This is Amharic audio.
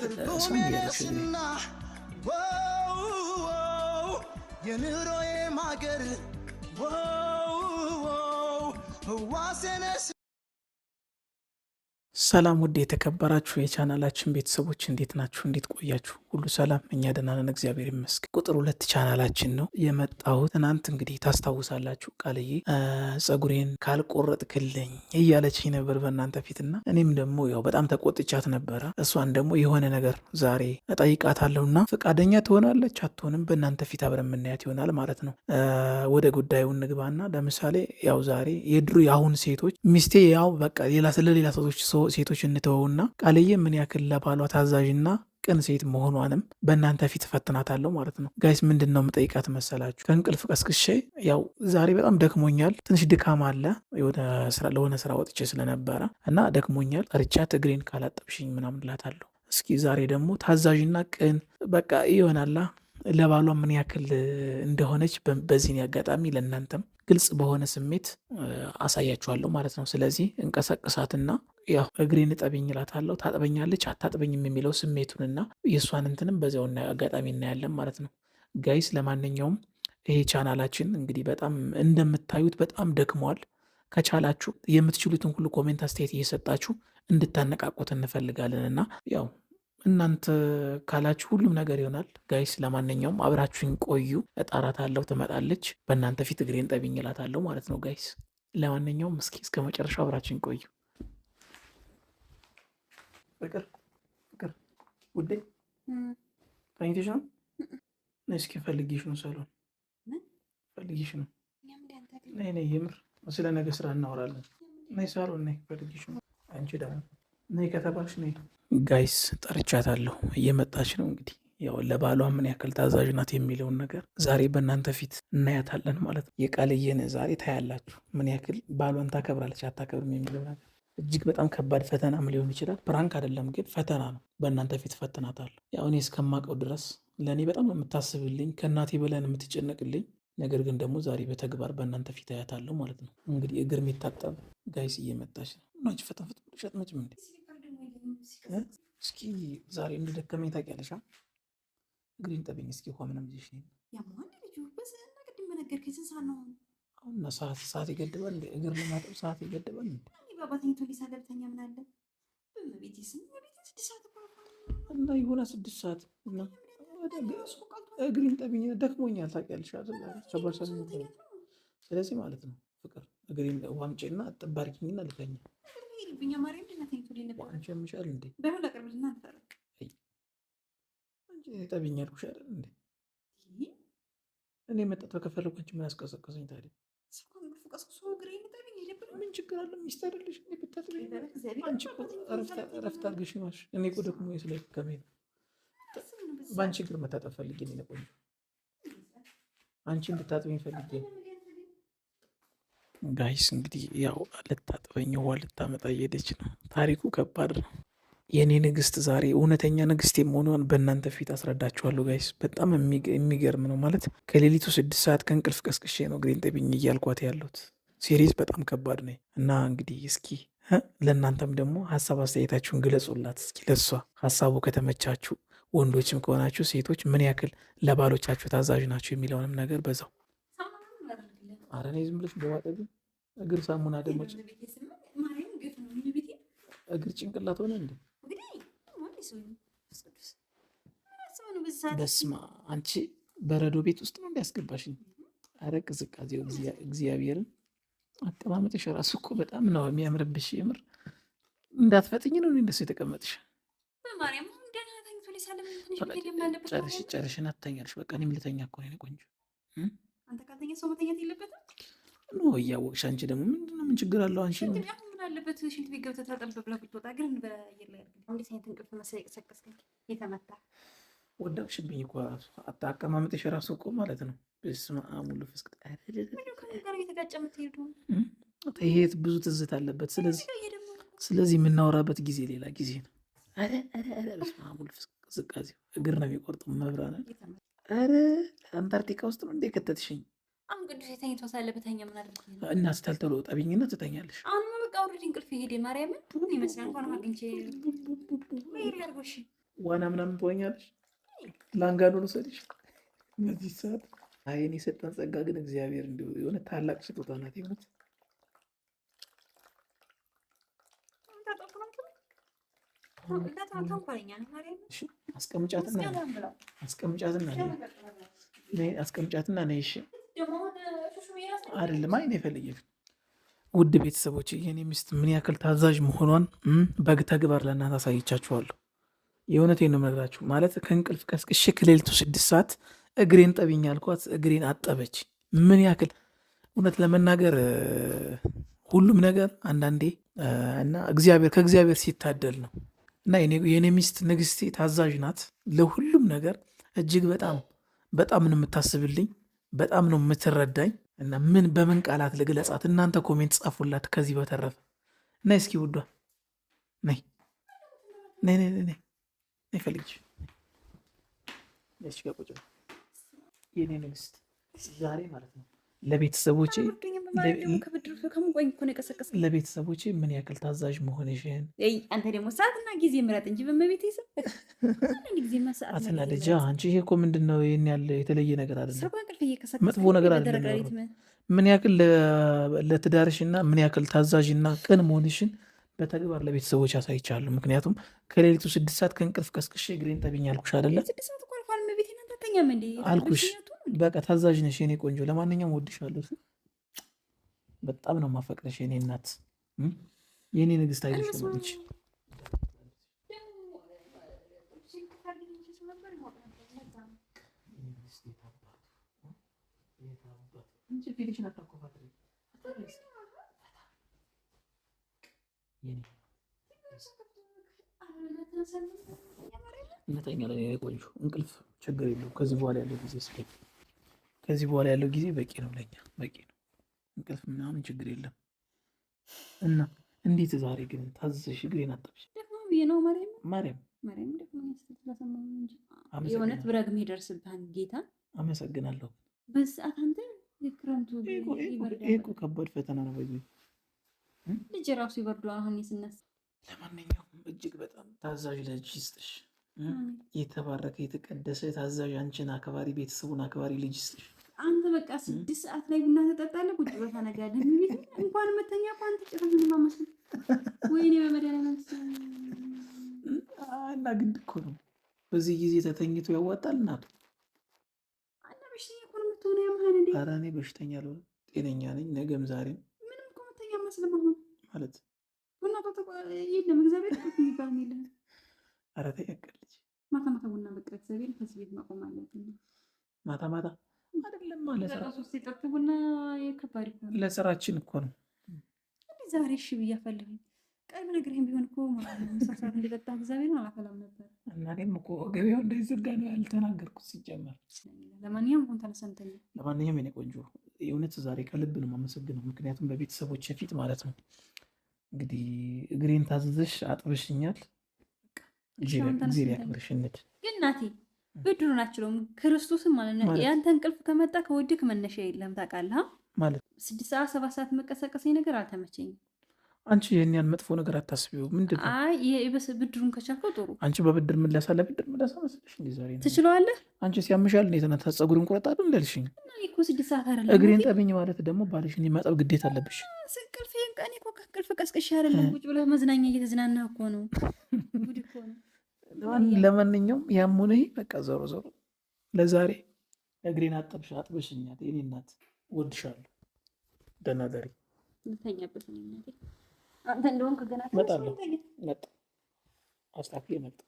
እሷም እያለች የኑሮዬ ማገር ዋሴነስ ሰላም ውድ የተከበራችሁ የቻናላችን ቤተሰቦች እንዴት ናችሁ? እንዴት ቆያችሁ? ሁሉ ሰላም? እኛ ደህና ነን፣ እግዚአብሔር ይመስገን። ቁጥር 2 ቻናላችን ነው የመጣሁት። ትናንት እንግዲህ ታስታውሳላችሁ ቃልዬ ጸጉሬን ካልቆረጥክልኝ እያለችኝ ነበር በእናንተ ፊትና እኔም ደግሞ ያው በጣም ተቆጥቻት ነበረ። እሷን ደግሞ የሆነ ነገር ዛሬ እጠይቃታለሁና ፈቃደኛ ትሆናለች አትሆንም፣ በእናንተ ፊት አብረን የምናያት ይሆናል ማለት ነው። ወደ ጉዳዩ እንግባና ለምሳሌ ያው ዛሬ የድሮ የአሁን ሴቶች ሚስቴ ያው በቃ ስለሌላ ሴቶች እንተወውና ቃልዬ ምን ያክል ለባሏ ታዛዥና ቅን ሴት መሆኗንም በእናንተ ፊት ፈትናታለሁ ማለት ነው። ጋይስ ምንድን ነው የምጠይቃት መሰላችሁ? ከእንቅልፍ ቀስቅሼ ያው ዛሬ በጣም ደክሞኛል፣ ትንሽ ድካም አለ ለሆነ ስራ ወጥቼ ስለነበረ እና ደክሞኛል፣ ጠርቻት እግሬን ካላጠብሽኝ ምናምን እላታለሁ። እስኪ ዛሬ ደግሞ ታዛዥና ቅን በቃ ይሆናላ ለባሏ ምን ያክል እንደሆነች በዚህን አጋጣሚ ለእናንተም ግልጽ በሆነ ስሜት አሳያችኋለሁ ማለት ነው። ስለዚህ እንቀሰቅሳትና ያው እግሬን እጠብኝ እላታለሁ። ታጥበኛለች አታጥበኝም የሚለው ስሜቱንና የእሷን እንትንም በዚያው አጋጣሚ እናያለን ማለት ነው። ጋይስ ለማንኛውም ይሄ ቻናላችን እንግዲህ በጣም እንደምታዩት በጣም ደክሟል። ከቻላችሁ የምትችሉትን ሁሉ ኮሜንት አስተያየት እየሰጣችሁ እንድታነቃቁት እንፈልጋለን እና ያው እናንተ ካላችሁ ሁሉም ነገር ይሆናል። ጋይስ ለማንኛውም አብራችሁኝ ቆዩ። እጣራታለሁ፣ ትመጣለች። በእናንተ ፊት እግሬን ጠብኝ እላታለሁ ማለት ነው። ጋይስ ለማንኛውም እስከ መጨረሻው አብራችሁኝ ቆዩ። ፍቅር ውዴ ተኝተሽ ነው? እስኪ ፈልጊሽ ነው፣ ሰሎን ፈልጊሽ ነው። ነይ የምር ስለ ነገ ስራ እናወራለን። ነይ ሳሎን ነይ፣ ፈልጊሽ ነው። አንቺ ደግሞ ነይ ከተባልሽ ነይ። ጋይስ ጠርቻታለሁ፣ እየመጣች ነው። እንግዲህ ያው ለባሏ ምን ያክል ታዛዥ ናት የሚለውን ነገር ዛሬ በእናንተ ፊት እናያታለን ማለት ነው። የቃልዬን ዛሬ ታያላችሁ፣ ምን ያክል ባሏን ታከብራለች አታከብርም የሚለው ነገር እጅግ በጣም ከባድ ፈተናም ሊሆን ይችላል። ፕራንክ አይደለም ግን ፈተና ነው። በእናንተ ፊት ፈትናታለሁ። ያው እኔ እስከማውቀው ድረስ ለእኔ በጣም የምታስብልኝ ከእናቴ በላይ የምትጨነቅልኝ፣ ነገር ግን ደግሞ ዛሬ በተግባር በእናንተ ፊት አያታለሁ ማለት ነው። እንግዲህ እግር የሚታጠብ ጋይስ እየመጣች ነው። ናች ፈጠንፈጥ ሸጥመጭም እንዴ! እስኪ ዛሬ እንደደከመኝ ታውቂያለሽ። እግሬን ጠብኝ እስኪ ውሃ ምናምን ይዤሽ ነው። አሁን ሰዓት ይገድባል። እግር ለማጠብ ሰዓት ይገድባል። እና ይሆና 6 ሰዓት እግሬን ጠብኝ፣ ደክሞኛል ታውቂያለሽ። ስለዚህ ማለት ነው ፍቅር እግሬን ውሃ አምጪና አጥብ አድርጊኝና ልተኛ። አንቺ ያምሻል እንዴ? ጠብኝ አልኩሽ አይደል እንዴ? እኔ መጠጥ ከፈለኩ አንቺ ምን አስቀሰቀሰኝ ታዲያ? ምን ችግር አለ? ሚስት አይደለሽ እንዴ? ብታጥቢ አንቺ እረፍት አድርገሽ ማሽ። እኔ እኮ ደግሞ ስለደከመኝ ነው። በአንቺ እግር መታጠብ ፈልጌ ነው የቆየሁ። አንቺ እንድታጥቢኝ ፈልጌ ነው። ጋይስ እንግዲህ ያው ልታጥበኝ ውሃ ልታመጣ እየሄደች ነው። ታሪኩ ከባድ ነው። የእኔ ንግስት ዛሬ እውነተኛ ንግስት የመሆኗን በእናንተ ፊት አስረዳችኋለሁ ጋይስ። በጣም የሚገርም ነው ማለት ከሌሊቱ 6 ሰዓት ከእንቅልፍ ቀስቅሼ ነው እግሬን ጠብኝ እያልኳት ያለሁት። ሲሪየስ በጣም ከባድ ነኝ እና እንግዲህ እስኪ ለእናንተም ደግሞ ሀሳብ አስተያየታችሁን ግለጹላት እስኪ። ለሷ ሀሳቡ ከተመቻችሁ ወንዶችም ከሆናችሁ ሴቶች ምን ያክል ለባሎቻችሁ ታዛዥ ናችሁ የሚለውንም ነገር በዛው። ኧረ እኔ ዝም ብለሽ በዋጠግ እግር ሳሙና ደግሞ እግር ጭንቅላት ሆነ እንዴ? በስማ አንቺ በረዶ ቤት ውስጥ ነው እንዲያስገባሽኝ። አረ ቅዝቃዜው እግዚአብሔርን አቀማመጥሽ ራሱ እኮ በጣም ነው የሚያምርብሽ። የምር እንዳትፈጥኝ ነው እንደሱ የተቀመጥሽ። ጨርሽን አትተኛልሽ። በቃ እኔም ልተኛ እኮ ነው ቆንጆ። አንተ ካልተኛ ሰው መተኛት የለበትም ኖ እያወቅሽ አንቺ ደግሞ ምንድነው? ምን ችግር አለው? አንቺ ምን አለበት ሽንት ቤት ገብተህ ታጠብ ብለህ ብትወጣ። ግን በአየር ላይ እንዴት አይነት እንቅልፍ መሰለኝ የቀሰቀስከኝ። የተመታ ወደቅሽብኝ እኮ ራሱ አቀማመጥሽ ራሱ እኮ ማለት ነው። በስመ አብ ወወልድ ወመንፈስ ቅዱስ ይሄ ብዙ ትዝት አለበት። ስለዚህ የምናወራበት ጊዜ ሌላ ጊዜ ነው። በስመ አብ ወወልድ ወመንፈስ ቅዱስ ቅዝቃዜው እግር ነው የሚቆርጠው። መብራን ኧረ አንታርክቲካ ውስጥ ነው እንዴ ከተትሽኝ? አሁን ቅዱስ የተኝቶ ሳለ በተኛ ምን አድርግ እና ስተልተሎ ጠቢኝና ትተኛለሽ። አሁን በቃ ወረድ እንቅልፍ ይሄድ ማርያምን ይመስላል። እንኳን አግኝቼ ወይ ያርጎሽ ዋና ምናምን ትወኛለሽ? ላንጋኖ ልውሰድሽ በዚህ ሰዓት? አይ እኔ የሰጠን ጸጋ ግን እግዚአብሔር እንዲሁ የሆነ ታላቅ ስጦታ ናት። የሆነት አስቀምጫትና ነይ። እሺ አይደለም፣ አይ ነው የፈለየሽ። ውድ ቤተሰቦች የኔ ሚስት ምን ያክል ታዛዥ መሆኗን በተግባር ለእናንተ አሳይቻችኋለሁ። የእውነቴን ነው የምነግራችሁ። ማለት ከእንቅልፍ ቀስቅሼ ከሌሊቱ 6 ሰዓት እግሬን ጠቢኝ አልኳት፣ እግሬን አጠበች። ምን ያክል እውነት ለመናገር ሁሉም ነገር አንዳንዴ እና ከእግዚአብሔር ሲታደል ነው። እና የኔ ሚስት ንግስቴ ታዛዥ ናት ለሁሉም ነገር። እጅግ በጣም ነው የምታስብልኝ፣ በጣም ነው የምትረዳኝ። እና በምን ቃላት ልግለጻት? እናንተ ኮሜንት ጻፉላት። ከዚህ በተረፈ ነይ እስኪ ውዷ ነይ ፈልግሽ ቁጭ የኔ ንግስት ዛሬ ማለት ነው ለቤተሰቦቼ ምን ያክል ታዛዥ መሆንሽን። አንተ ደግሞ ሰዓትና ጊዜ ምረጥ እንጂ በመቤት አትና ልጃ አንቺ ይሄ እኮ ምንድን ነው? ይህን ያለ የተለየ ነገር አይደለም፣ መጥፎ ነገር አይደለም። ምን ያክል ለትዳርሽና ምን ያክል ታዛዥና ቅን መሆንሽን በተግባር ለቤተሰቦች አሳይቻለሁ። ምክንያቱም ከሌሊቱ 6 ሰዓት ከእንቅልፍ ቀስቅሼ እግሬን ጠቢኝ አልኩሽ አይደለ? አልኩሽ በቃ ታዛዥ ነሽ የኔ ቆንጆ። ለማንኛውም ወድሻለሁ፣ በጣም ነው ማፈቅረሽ የኔ እናት፣ የኔ ንግስት። አይዞሽ ልጅ እውነተኛ ላይ ቆንጆ እንቅልፍ ችግር የለውም። ከዚህ በኋላ ያለው ጊዜ በቂ ነው፣ ለኛ በቂ ነው። እንቅልፍ ምናምን ችግር የለም። እና እንዴት ዛሬ ግን ታዘሽ እግሬን አጠብሽ? ማርያም የእውነት ብረግም ይደርስብሃል። ጌታ አመሰግናለሁ። በዚህ ሰዓት አንተ የክረምቱ እኮ ከባድ ፈተና ነው። ልጅ ራሱ ይበርዷል አሁን ስነሳ። ለማንኛውም እጅግ በጣም ታዛዥ ልጅ ይስጥሽ። የተባረከ የተቀደሰ ታዛዥ፣ አንቺን አክባሪ፣ ቤተሰቡን አክባሪ ልጅ ይስጥሽ። አንተ በቃ 6 ሰዓት ላይ ቡና ተጠጣለህ፣ ቁጭ ብለህ ታነጋለህ። ቤት እንኳን መተኛ አንተ ጭራሽ ምን ማመስል ወይኔ በመድኃኒዓለም እና ግን እኮ ነው በዚህ ጊዜ ተተኝቶ ያዋጣል። እናቱ እና በሽተኛ እኮ ነው የምትሆነው። ያምሃል እንዴ? ኧረ እኔ በሽተኛ አልሆንም፣ ጤነኛ ነኝ። ነገም ዛሬም ምንም እኮ መተኛ መስለም አሁን ማለት ቡና የለም። እግዚአብሔር የሚባል የለም። ኧረ ተያቀልች ማታ ማታ ቡና በቃ እግዚአብሔር ከዚህ ቤት መቆም አለብን። ማታ ማታ አይደለም ማለት ቡና የከባድ ለስራችን እኮ ነው። ዛሬ እሺ ብዬ አፈልግ ቀድም ነግሬህም ቢሆን እኮ ሰዓት እንዲጠጣ እግዚአብሔር አላፈላም ነበር። እና እኔም እኮ ገበያው እንዳይዘጋ ነው ያልተናገርኩት ሲጀመር። ለማንኛውም አሁን ተነሰንተኝ። ለማንኛውም የኔ ቆንጆ የእውነት ዛሬ ከልብ ነው የማመሰግነው። ምክንያቱም በቤተሰቦች ፊት ማለት ነው እንግዲህ እግሬን ታዘዘሽ አጥበሽኛል። ጊዜ ያክብርሽነት ግን እናቴ ብድሩን አችለውም ክርስቶስን ማለት ነው። ያንተ እንቅልፍ ከመጣ ከወድክ መነሻ የለም ታውቃለህ። ማለት 6 ሰዓት 7 ሰዓት መቀሰቀሰኝ ነገር አልተመቸኝም። አንቺ ይህን ያን መጥፎ ነገር አታስቢው። ምንድን ነው ብድሩን ከቻልከው ጥሩ። አንቺ በብድር ምለሳ ለብድር ምለሳ መስለሽ እንዲ ዛሬ ትችለዋለህ። አንቺ ሲያምሻል እንዴት ናት ጸጉርን ቁረጣሉ እንዳልሽኝ እኮ 6 ሰዓት አይደለም። እግሬን ጠብኝ ማለት ደግሞ ባልሽን የማጠብ ግዴታ አለብሽ። እንቅልፌን ቀኔ እኮ ከእንቅልፍ ቀስቅሼ አይደለም ቁጭ ብለህ መዝናኛ እየተዝናናህ እኮ ነው። ጉድ እኮ ነው። ለማንኛውም ያም ሆነ ይሄ በቃ ዞሮ ዞሮ ለዛሬ እግሬን አጥበሽኛል። የኔ እናት ወድሻለሁ። ደህና ደሪ። ልተኛበት ነው እናቴ። አንተ እንደውም ከገና መጣ አስታክዬ መጣ